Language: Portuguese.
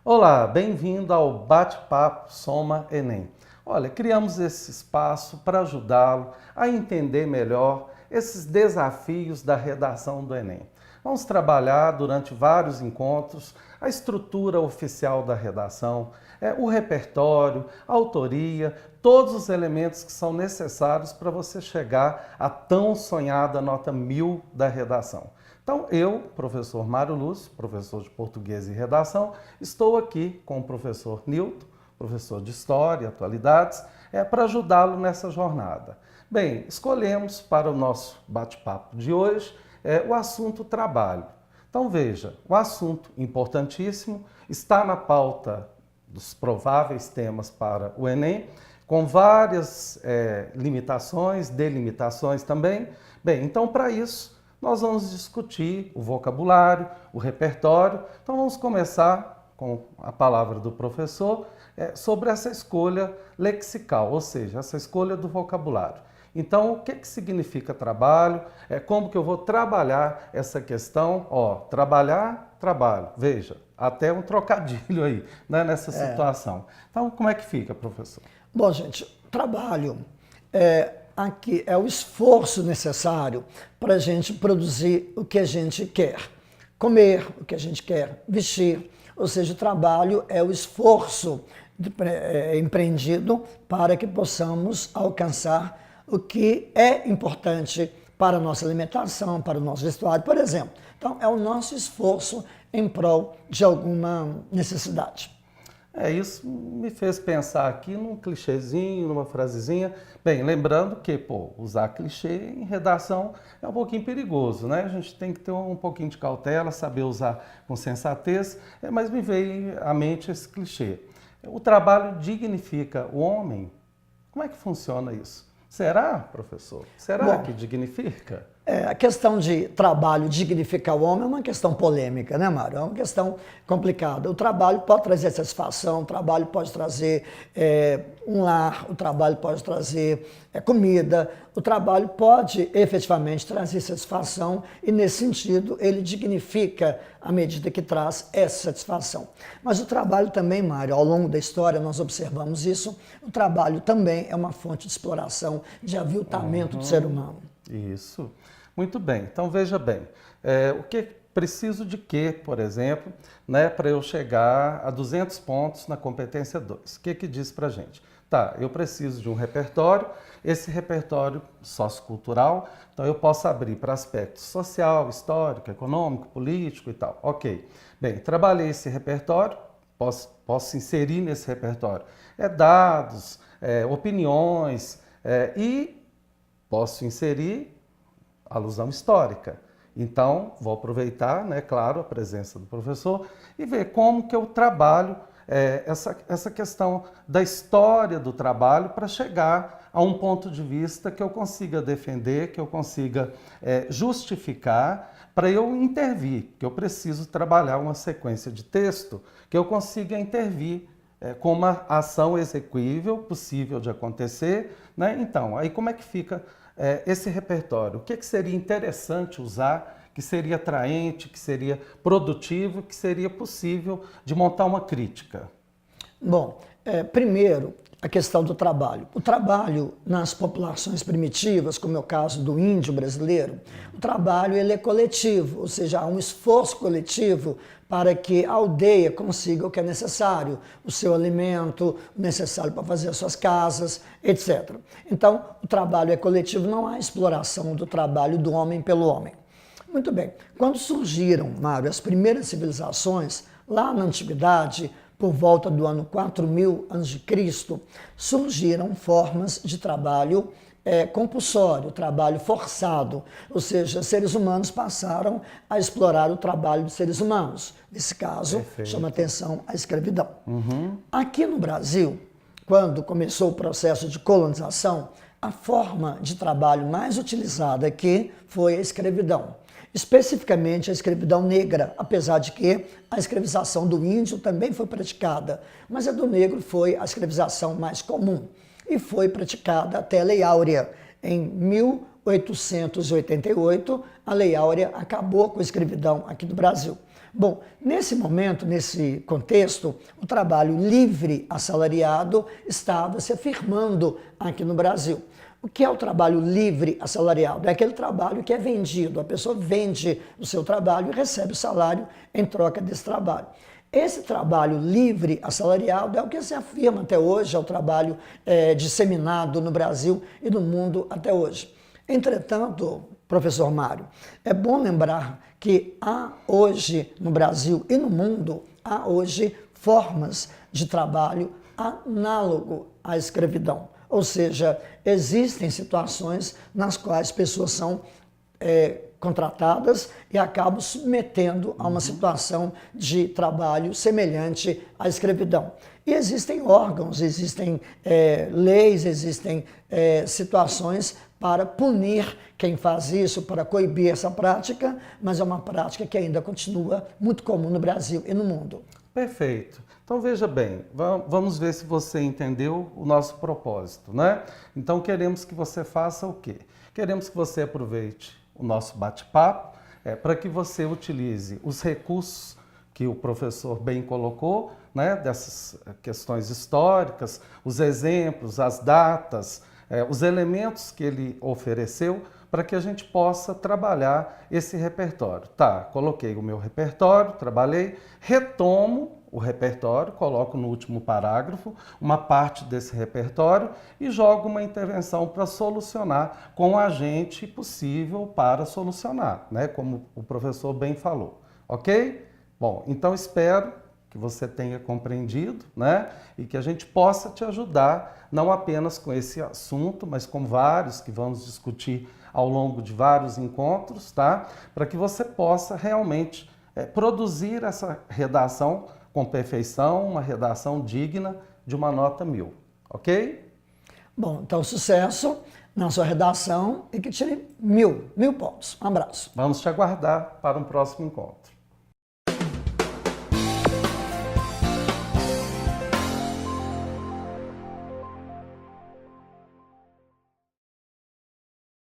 Olá, bem-vindo ao Bate-Papo Soma Enem. Olha, criamos esse espaço para ajudá-lo a entender melhor esses desafios da redação do Enem. Vamos trabalhar durante vários encontros a estrutura oficial da redação, o repertório, a autoria, todos os elementos que são necessários para você chegar à tão sonhada nota 1000 da redação. Então, eu, professor Mário Lúcio, professor de português e redação, estou aqui com o professor Nilton, professor de História e Atualidades, para ajudá-lo nessa jornada. Bem, escolhemos para o nosso bate-papo de hoje o assunto trabalho. Então, veja, o assunto importantíssimo está na pauta dos prováveis temas para o Enem, com várias limitações, delimitações também. Bem, então, para isso, nós vamos discutir o vocabulário, o repertório. Então vamos começar com a palavra do professor sobre essa escolha lexical, ou seja, essa escolha do vocabulário. Então, o que significa trabalho? Como que eu vou trabalhar essa questão? Trabalhar, trabalho. Veja, até um trocadilho aí, né, nessa situação. Então, como é que fica, professor? Bom, gente, trabalho aqui é o esforço necessário para a gente produzir o que a gente quer. Comer o que a gente quer, vestir. Ou seja, o trabalho é o esforço empreendido para que possamos alcançar o que é importante para a nossa alimentação, para o nosso vestuário, por exemplo. Então, é o nosso esforço em prol de alguma necessidade. Isso me fez pensar aqui num clichêzinho, numa frasezinha. Bem, lembrando que, usar clichê em redação é um pouquinho perigoso, né? A gente tem que ter um pouquinho de cautela, saber usar com sensatez, mas me veio à mente esse clichê. O trabalho dignifica o homem? Como é que funciona isso? Será, professor? Será que dignifica? A questão de trabalho dignificar o homem é uma questão polêmica, né, Mário? É uma questão complicada. O trabalho pode trazer satisfação, o trabalho pode trazer um lar, o trabalho pode trazer comida, o trabalho pode efetivamente trazer satisfação e, nesse sentido, ele dignifica à medida que traz essa satisfação. Mas o trabalho também, Mário, ao longo da história nós observamos isso, o trabalho também é uma fonte de exploração, de aviltamento do ser humano. Isso. Muito bem, então veja bem, o que preciso de quê, por exemplo, né, para eu chegar a 200 pontos na competência 2? O que diz para a gente? Tá, eu preciso de um repertório, esse repertório sociocultural, então eu posso abrir para aspecto social, histórico, econômico, político e tal. Ok, bem, trabalhei esse repertório, posso inserir nesse repertório dados, opiniões e posso inserir alusão histórica. Então, vou aproveitar, né, claro, a presença do professor e ver como que eu trabalho essa questão da história do trabalho para chegar a um ponto de vista que eu consiga defender, que eu consiga justificar para eu intervir, que eu preciso trabalhar uma sequência de texto que eu consiga intervir com uma ação execuível, possível de acontecer, né? Então, aí como é que fica esse repertório? O que seria interessante usar, que seria atraente, que seria produtivo, que seria possível de montar uma crítica? Bom, primeiro, a questão do trabalho. O trabalho nas populações primitivas, como é o caso do índio brasileiro, o trabalho ele é coletivo, ou seja, há um esforço coletivo para que a aldeia consiga o que é necessário, o seu alimento, o necessário para fazer as suas casas, etc. Então, o trabalho é coletivo, não há exploração do trabalho do homem pelo homem. Muito bem, quando surgiram, Mário, as primeiras civilizações, lá na antiguidade, por volta do ano 4000 a.C., surgiram formas de trabalho compulsório, trabalho forçado, ou seja, seres humanos passaram a explorar o trabalho dos seres humanos. Nesse caso, chama atenção a escravidão. Aqui no Brasil, quando começou o processo de colonização, a forma de trabalho mais utilizada aqui foi a escravidão. Especificamente a escravidão negra, apesar de que a escravização do índio também foi praticada, mas a do negro foi a escravização mais comum e foi praticada até a Lei Áurea. Em 1888, a Lei Áurea acabou com a escravidão aqui no Brasil. Bom, nesse momento, nesse contexto, o trabalho livre assalariado estava se afirmando aqui no Brasil. O que é o trabalho livre assalariado? É aquele trabalho que é vendido, a pessoa vende o seu trabalho e recebe o salário em troca desse trabalho. Esse trabalho livre assalariado é o que se afirma até hoje, é o trabalho disseminado no Brasil e no mundo até hoje. Entretanto, professor Mário, é bom lembrar que há hoje no Brasil e no mundo, há hoje formas de trabalho análogo à escravidão. Ou seja, existem situações nas quais pessoas são contratadas e acabam submetendo a uma situação de trabalho semelhante à escravidão. E existem órgãos, existem leis, existem situações para punir quem faz isso, para coibir essa prática, mas é uma prática que ainda continua muito comum no Brasil e no mundo. Perfeito. Então veja bem, vamos ver se você entendeu o nosso propósito, né? Então queremos que você faça o quê? Queremos que você aproveite o nosso bate-papo para que você utilize os recursos que o professor bem colocou, né? Dessas questões históricas, os exemplos, as datas, os elementos que ele ofereceu para que a gente possa trabalhar esse repertório. Tá, coloquei o meu repertório, trabalhei, retomo o repertório, coloco no último parágrafo uma parte desse repertório e jogo uma intervenção para solucionar com o agente possível para solucionar, né? Como o professor bem falou, ok? Bom, então espero que você tenha compreendido, né? E que a gente possa te ajudar, não apenas com esse assunto, mas com vários que vamos discutir ao longo de vários encontros, tá? Para que você possa realmente produzir essa redação com perfeição, uma redação digna de uma nota 1000, ok? Bom, então sucesso na sua redação e que tire 1000 pontos. Um abraço. Vamos te aguardar para um próximo encontro.